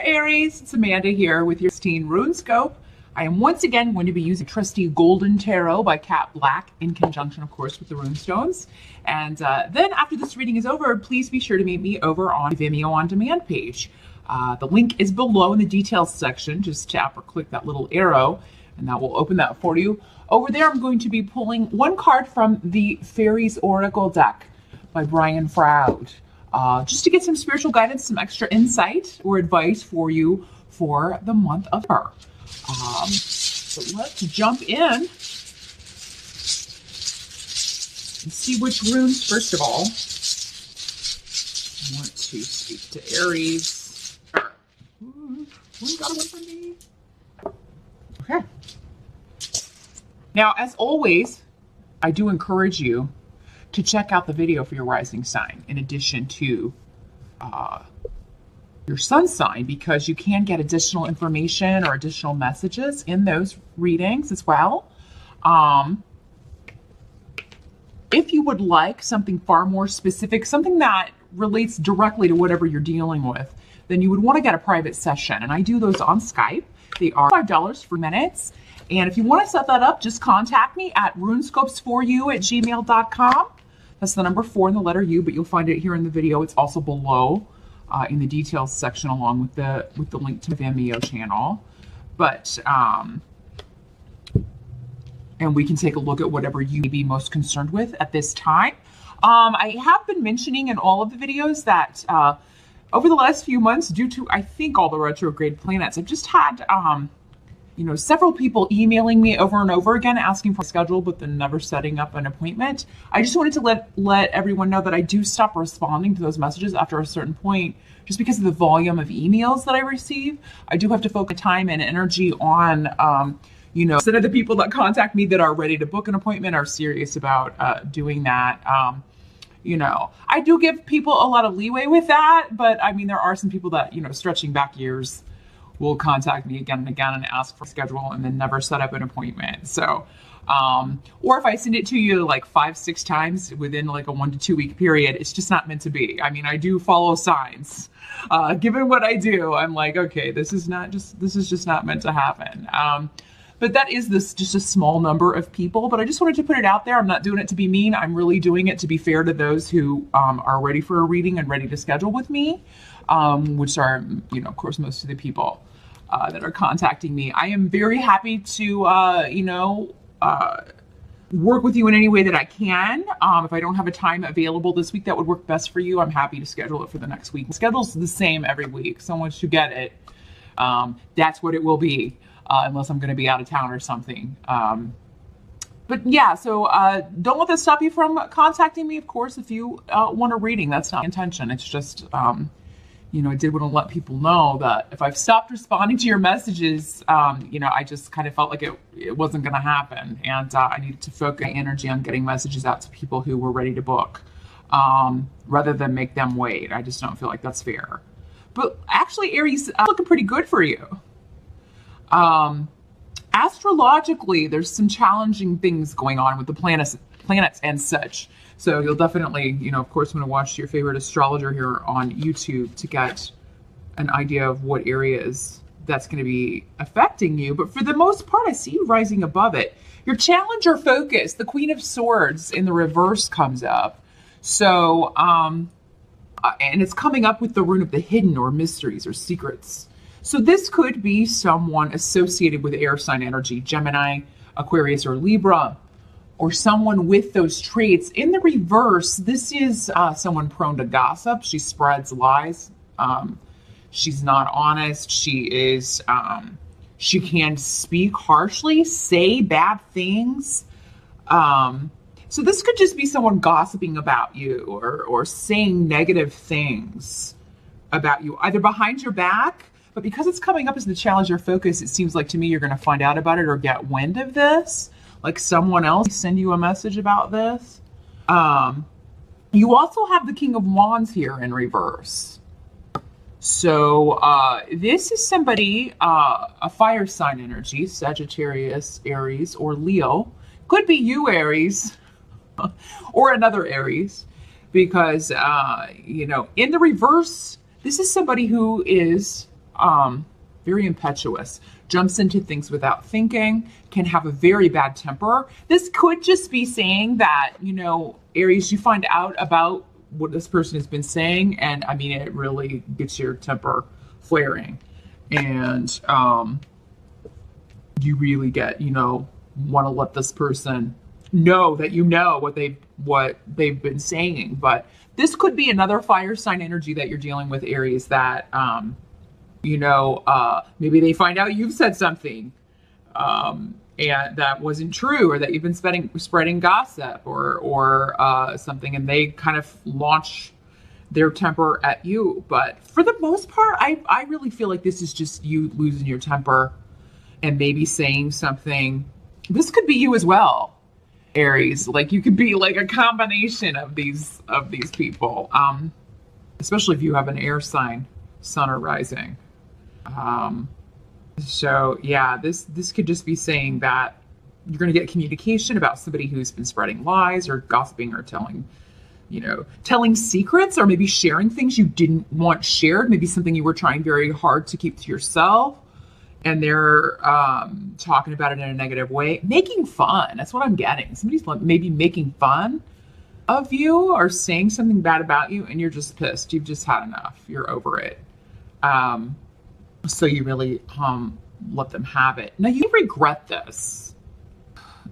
Aries, it's Amanda here with your 16 rune scope. I am once again going to be using trusty Golden Tarot by Cat Black in conjunction, of course, with the rune stones. And then after this reading is over, please be sure to meet me over on Vimeo on demand page. The link is below in the details section. Just tap or click that little arrow and that will open that for you. Over there, I'm going to be pulling one card from the Fairies Oracle deck by Brian Froud. Just to get some spiritual guidance, some extra insight or advice for you for the month of her. So let's jump in and see which runes, first of all. I want to speak to Aries. Ooh, got away from me. Okay. Now, as always, I do encourage you to check out the video for your rising sign in addition to your sun sign, because you can get additional information or additional messages in those readings as well. If you would like something far more specific, something that relates directly to whatever you're dealing with, then you would want to get a private session. And I do those on Skype. They are $5 for minutes. And if you want to set that up, just contact me at runescopes4u@gmail.com. That's the number 4 and the letter U, but you'll find it here in the video. It's also below in the details section, along with the link to the Vimeo channel. But and we can take a look at whatever you may be most concerned with at this time. I have been mentioning in all of the videos that over the last few months, due to I think all the retrograde planets, I've just had several people emailing me over and over again asking for a schedule, but then never setting up an appointment. I just wanted to let everyone know that I do stop responding to those messages after a certain point, just because of the volume of emails that I receive. I do have to focus time and energy on, instead of the people that contact me that are ready to book an appointment are serious about doing that. I do give people a lot of leeway with that, but I mean, there are some people that, stretching back years, will contact me again and again and ask for a schedule and then never set up an appointment. So, or if I send it to you like 5-6 times within like a 1 to 2 week period, it's just not meant to be. I mean, I do follow signs. Given what I do, I'm like, okay, this is just not meant to happen. But that is just a small number of people, but I just wanted to put it out there. I'm not doing it to be mean. I'm really doing it to be fair to those who are ready for a reading and ready to schedule with me, which are, of course, most of the people that are contacting me. I am very happy to, work with you in any way that I can. If I don't have a time available this week that would work best for you, I'm happy to schedule it for the next week. The schedule's the same every week, so once you get it, that's what it will be, unless I'm going to be out of town or something. But yeah, so don't let that stop you from contacting me, of course, if you want a reading. That's not the intention. It's just, I did want to let people know that if I've stopped responding to your messages, I just kind of felt like it wasn't going to happen. And I needed to focus my energy on getting messages out to people who were ready to book, rather than make them wait. I just don't feel like that's fair. But actually, Aries, looking pretty good for you. Astrologically, there's some challenging things going on with the planets and such. So you'll definitely, of course, want to watch your favorite astrologer here on YouTube to get an idea of what areas that's going to be affecting you. But for the most part, I see you rising above it. Your challenge or focus, the Queen of Swords in the reverse comes up. So, and it's coming up with the rune of the hidden or mysteries or secrets. So this could be someone associated with air sign energy, Gemini, Aquarius, or Libra, or someone with those traits. In the reverse, this is someone prone to gossip. She spreads lies. She's not honest. She can speak harshly, say bad things. So this could just be someone gossiping about you or saying negative things about you, either behind your back, but because it's coming up as the challenge or focus, it seems like to me you're going to find out about it or get wind of this. Like someone else send you a message about this. You also have the King of Wands here in reverse. So this is somebody, a fire sign energy, Sagittarius, Aries, or Leo. Could be you, Aries, or another Aries, because, in the reverse, this is somebody who is very impetuous, jumps into things without thinking, can have a very bad temper. This could just be saying that, you know, Aries, you find out about what this person has been saying, and I mean, it really gets your temper flaring, and you really get, you know, want to let this person know that you know what they've been saying. But this could be another fire sign energy that you're dealing with, Aries, that you know, maybe they find out you've said something and that wasn't true, or that you've been spreading gossip or something, and they kind of launch their temper at you. But for the most part, I really feel like this is just you losing your temper and maybe saying something. This could be you as well, Aries. Like, you could be like a combination of these people, especially if you have an air sign, sun or rising. So yeah, this could just be saying that you're going to get communication about somebody who's been spreading lies or gossiping or telling secrets, or maybe sharing things you didn't want shared, maybe something you were trying very hard to keep to yourself, and they're talking about it in a negative way, making fun. That's what I'm getting. Somebody's maybe making fun of you or saying something bad about you, and you're just pissed. You've just had enough. You're over it. So you really let them have it. Now, you regret this.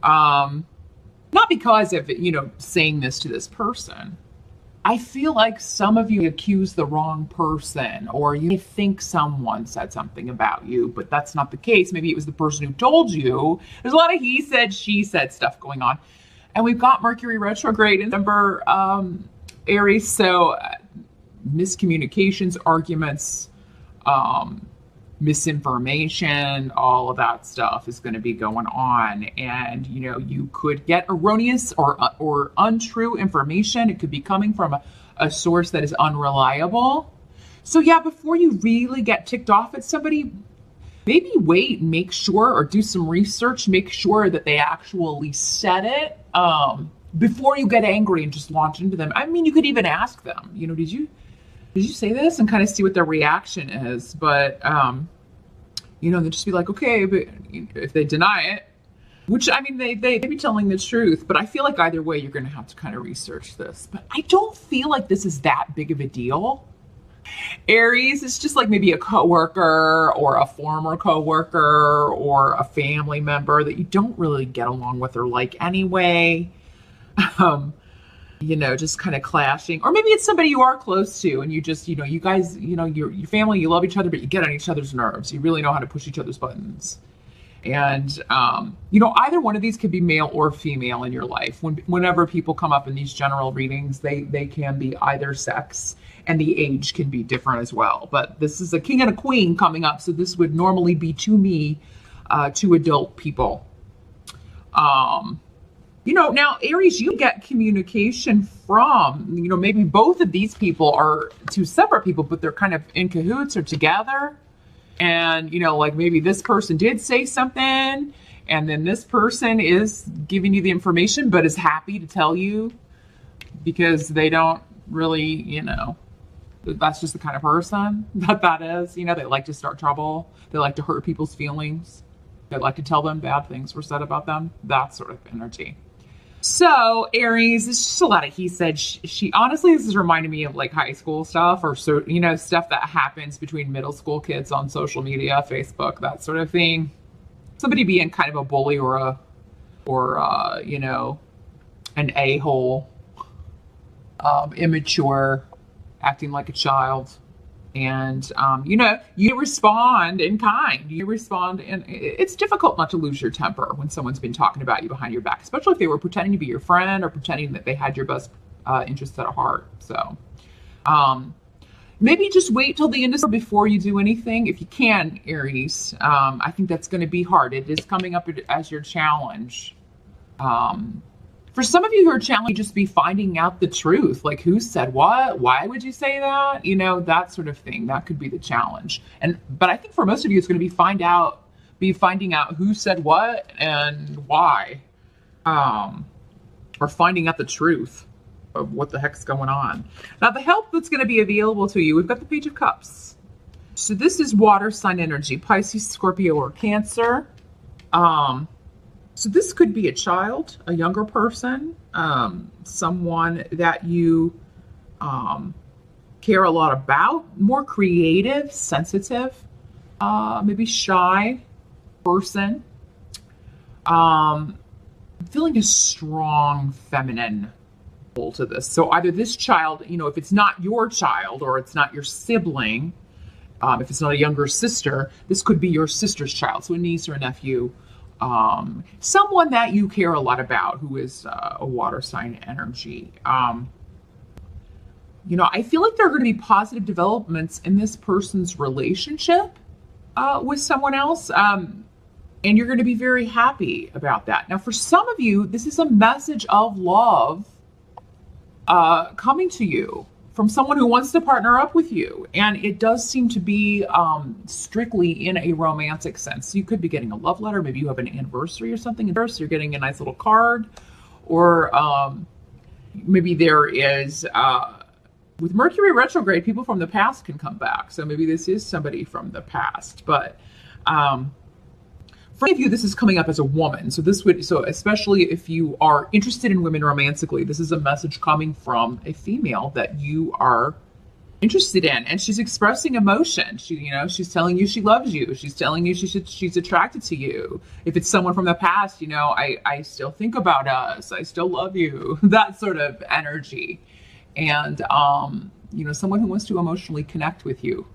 Not because of, you know, saying this to this person. I feel like some of you accuse the wrong person, or you think someone said something about you, but that's not the case. Maybe it was the person who told you. There's a lot of he said, she said stuff going on. And we've got Mercury retrograde in December, Aries. So miscommunications, arguments, misinformation, all of that stuff is going to be going on. And, you know, you could get erroneous or untrue information. It could be coming from a source that is unreliable. So yeah, before you really get ticked off at somebody, maybe wait and make sure, or do some research, make sure that they actually said it, before you get angry and just launch into them. I mean, you could even ask them, you know, did you say this, and kind of see what their reaction is. But, you know, they'll just be like, okay, but if they deny it, which, I mean, they be telling the truth, but I feel like either way, you're going to have to kind of research this. But I don't feel like this is that big of a deal. Aries, it's just like maybe a coworker or a former coworker or a family member that you don't really get along with or like anyway. You know, just kind of clashing. Or maybe it's somebody you are close to, and you just, you know, you guys, you know, your family, you love each other, but you get on each other's nerves. You really know how to push each other's buttons. And, you know, either one of these could be male or female in your life. Whenever people come up in these general readings, they can be either sex, and the age can be different as well. But this is a king and a queen coming up, so this would normally be to me, two adult people. You know, now, Aries, you get communication from, you know, maybe both of these people are two separate people, but they're kind of in cahoots or together. And, you know, like maybe this person did say something, and then this person is giving you the information, but is happy to tell you because they don't really, you know, that's just the kind of person that is. You know, they like to start trouble. They like to hurt people's feelings. They like to tell them bad things were said about them. That sort of energy. So Aries, it's just a lot of he said, she. Honestly, this is reminding me of like high school stuff, or so, you know, stuff that happens between middle school kids on social media, Facebook, that sort of thing. Somebody being kind of a bully or you know, an a-hole, immature, acting like a child. And, you know, you respond in kind. You respond, and it's difficult not to lose your temper when someone's been talking about you behind your back, especially if they were pretending to be your friend or pretending that they had your best interests at heart. So maybe just wait till the end of before you do anything, if you can, Aries. I think that's going to be hard. It is coming up as your challenge. For some of you who are challenged, just be finding out the truth. Like, who said what? Why would you say that? You know, that sort of thing. That could be the challenge. But I think for most of you, it's going to be finding out who said what and why, or finding out the truth of what the heck's going on. Now, the help that's going to be available to you, we've got the Page of Cups. So this is water sign energy, Pisces, Scorpio, or Cancer. So this could be a child, a younger person, someone that you care a lot about, more creative, sensitive, maybe shy person. Feeling a strong feminine pull to this. So either this child, if it's not your child or it's not your sibling, if it's not a younger sister, this could be your sister's child, so a niece or a nephew, someone that you care a lot about who is a water sign energy. I feel like there are going to be positive developments in this person's relationship with someone else, and you're going to be very happy about that. Now, for some of you, this is a message of love coming to you from someone who wants to partner up with you. And it does seem to be strictly in a romantic sense. You could be getting a love letter. Maybe you have an anniversary or something. You're getting a nice little card. Or maybe there is, with Mercury retrograde, people from the past can come back. So maybe this is somebody from the past. But for any of you, this is coming up as a woman. So especially if you are interested in women romantically, this is a message coming from a female that you are interested in, and she's expressing emotion. She's telling you she loves you. She's telling you she's attracted to you. If it's someone from the past, I still think about us. I still love you. That sort of energy, and someone who wants to emotionally connect with you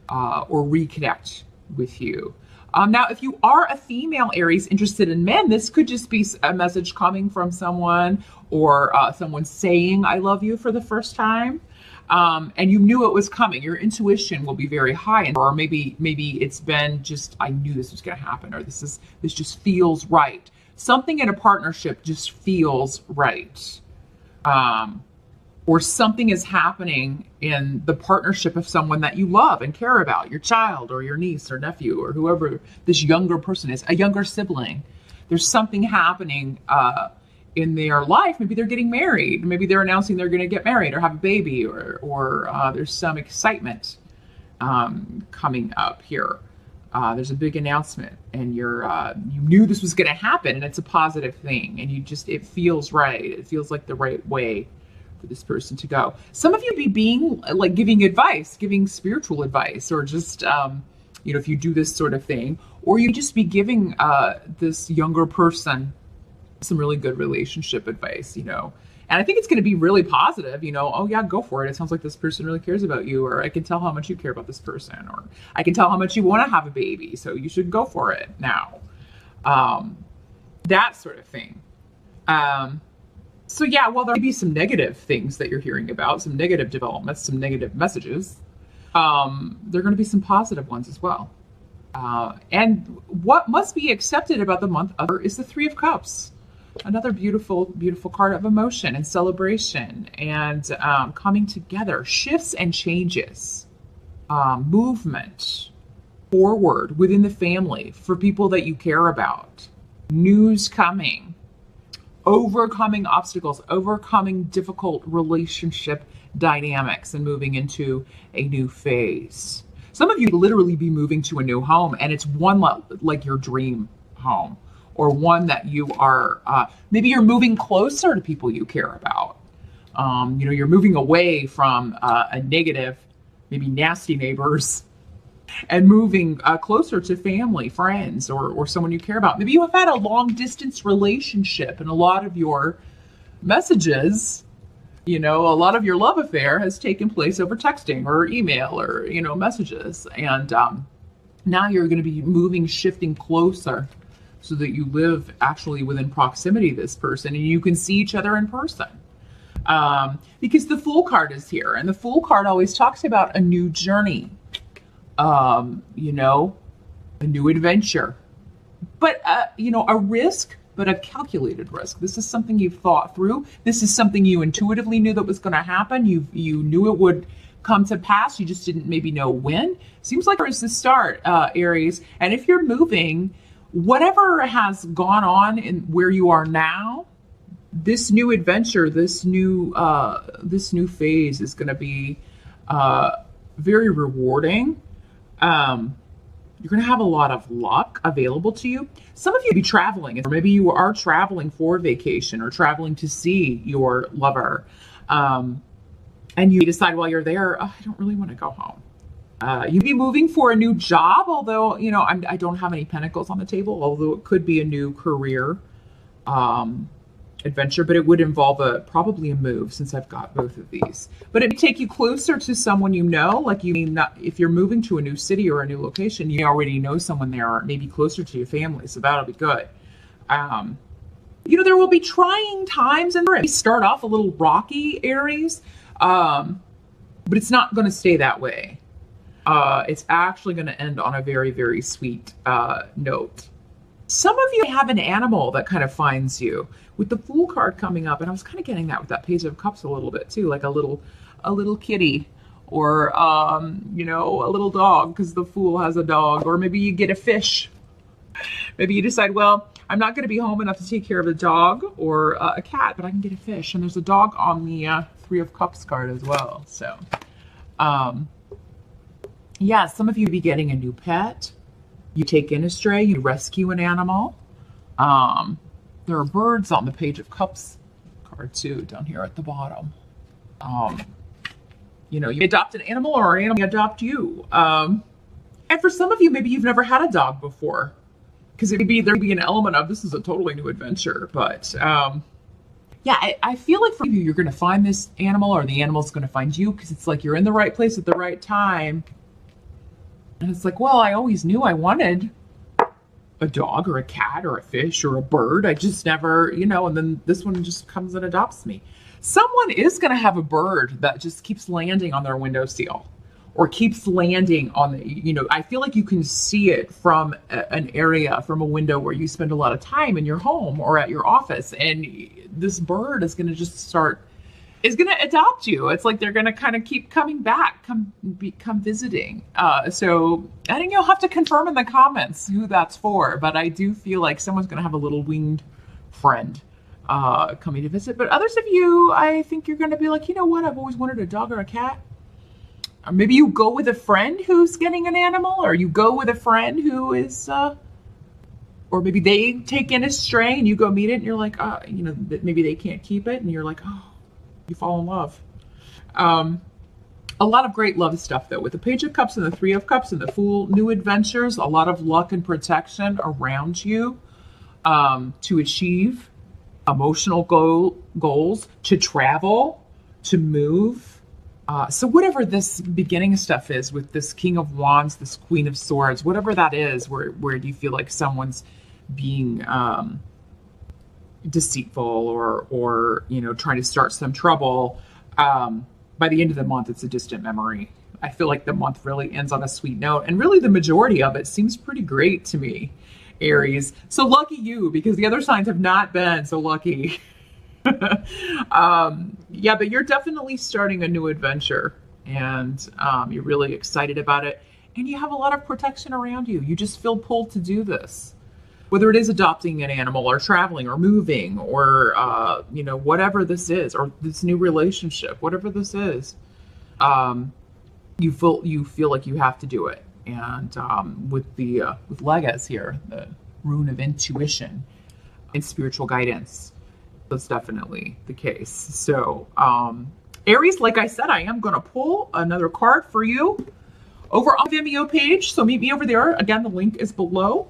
or reconnect with you. Now, if you are a female Aries interested in men, this could just be a message coming from someone, or someone saying, I love you for the first time. And you knew it was coming. Your intuition will be very high. Or maybe it's been just, I knew this was going to happen, or this just feels right. Something in a partnership just feels right. Or something is happening in the partnership of someone that you love and care about, your child or your niece or nephew or whoever this younger person is, a younger sibling. There's something happening in their life. Maybe they're getting married. Maybe they're announcing they're going to get married or have a baby, or there's some excitement coming up here. There's a big announcement, and you knew this was going to happen, and it's a positive thing, and it feels right. It feels like the right way for this person to go. Some of you be being like giving advice, giving spiritual advice, or just, if you do this sort of thing, or you just be giving this younger person some really good relationship advice, and I think it's going to be really positive, oh yeah, go for it. It sounds like this person really cares about you, or I can tell how much you care about this person, or I can tell how much you want to have a baby, so you should go for it now. That sort of thing. So yeah, while there may be some negative things that you're hearing about, some negative developments, some negative messages, there are going to be some positive ones as well. And what must be accepted about the month is the Three of Cups. Another beautiful, beautiful card of emotion and celebration and coming together, shifts and changes, movement forward within the family for people that you care about, news coming, overcoming obstacles, overcoming difficult relationship dynamics, and moving into a new phase. Some of you literally be moving to a new home, and it's one like your dream home, or one that you are, maybe you're moving closer to people you care about. You're moving away from a negative, maybe nasty neighbors, and moving closer to family, friends, or someone you care about. Maybe you have had a long distance relationship, and a lot of your messages, a lot of your love affair has taken place over texting or email or, messages. And now you're going to be shifting closer so that you live actually within proximity to this person, and you can see each other in person. Because the Fool card is here, and the Fool card always talks about a new journey. A new adventure, but, a risk, but a calculated risk. This is something you've thought through. This is something you intuitively knew that was going to happen. You knew it would come to pass. You just didn't maybe know when. Seems like there's the start, Aries. And if you're moving, whatever has gone on in where you are now, this new adventure, this new phase is going to be, very rewarding. You're going to have a lot of luck available to you. Some of you be traveling, or maybe you are traveling for vacation or traveling to see your lover. And you decide while you're there, oh, I don't really want to go home. You'd be moving for a new job, although, you know, I don't have any pentacles on the table, although it could be a new career adventure, but it would involve probably a move, since I've got both of these. But it would take you closer to someone you know, like if you're moving to a new city or a new location, you already know someone there, or maybe closer to your family, so that'll be good. You know, there will be trying times, and they start off a little rocky, Aries, but it's not going to stay that way. It's actually going to end on a very, very sweet note. Some of you have an animal that kind of finds you, with the Fool card coming up, and I was kind of getting that with that Page of Cups a little bit too, like a little kitty, or you know, a little dog, because the Fool has a dog, or maybe you get a fish. Maybe you decide, well, I'm not going to be home enough to take care of a dog or a cat, but I can get a fish, and there's a dog on the Three of Cups card as well. So, yeah, some of you be getting a new pet. You take in a stray, you rescue an animal. There are birds on the Page of Cups card too, down here at the bottom. You know, you adopt an animal, or an animal adopt you. And for some of you, maybe you've never had a dog before, because there'd be an element of this is a totally new adventure. But yeah, I feel like for you, you're going to find this animal, or the animal's going to find you, because it's like you're in the right place at the right time. And it's like, well, I always knew I wanted a dog or a cat or a fish or a bird. I just never, you know, and then this one just comes and adopts me. Someone is going to have a bird that just keeps landing on their windowsill, or keeps landing on the, you know, I feel like you can see it from an area, from a window where you spend a lot of time in your home or at your office. And this bird is going to just is going to adopt you. It's like they're going to kind of keep coming back, come visiting. So I think you'll have to confirm in the comments who that's for, but I do feel like someone's going to have a little winged friend coming to visit. But others of you, I think you're going to be like, you know what? I've always wanted a dog or a cat. Or maybe you go with a friend who's getting an animal, or you go with a friend who is, or maybe they take in a stray and you go meet it and you're like, you know, maybe they can't keep it. And you're like, oh, you fall in love. A lot of great love stuff though, with the Page of Cups and the Three of Cups and the Fool, new adventures, a lot of luck and protection around you to achieve emotional goals, to travel, to move. So whatever this beginning stuff is with this King of Wands, this Queen of Swords, whatever that is, where you feel like someone's being deceitful or you know, trying to start some trouble, by the end of the month, it's a distant memory. I feel like the month really ends on a sweet note, and really the majority of it seems pretty great to me, Aries. So lucky you, because the other signs have not been so lucky. Yeah, but you're definitely starting a new adventure, and you're really excited about it, and you have a lot of protection around you. You just feel pulled to do this, whether it is adopting an animal or traveling or moving or you know, whatever this is, or this new relationship, whatever this is, you feel like you have to do it. And with Legas here, the rune of intuition and spiritual guidance, that's definitely the case. So Aries, like I said, I am going to pull another card for you over on the Vimeo page, so meet me over there. Again, the link is below.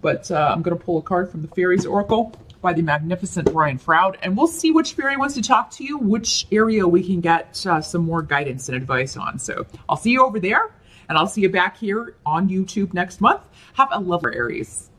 But I'm going to pull a card from the Fairies Oracle by the magnificent Brian Froud, and we'll see which fairy wants to talk to you, which area we can get some more guidance and advice on. So I'll see you over there, and I'll see you back here on YouTube next month. Have a lovely Aries.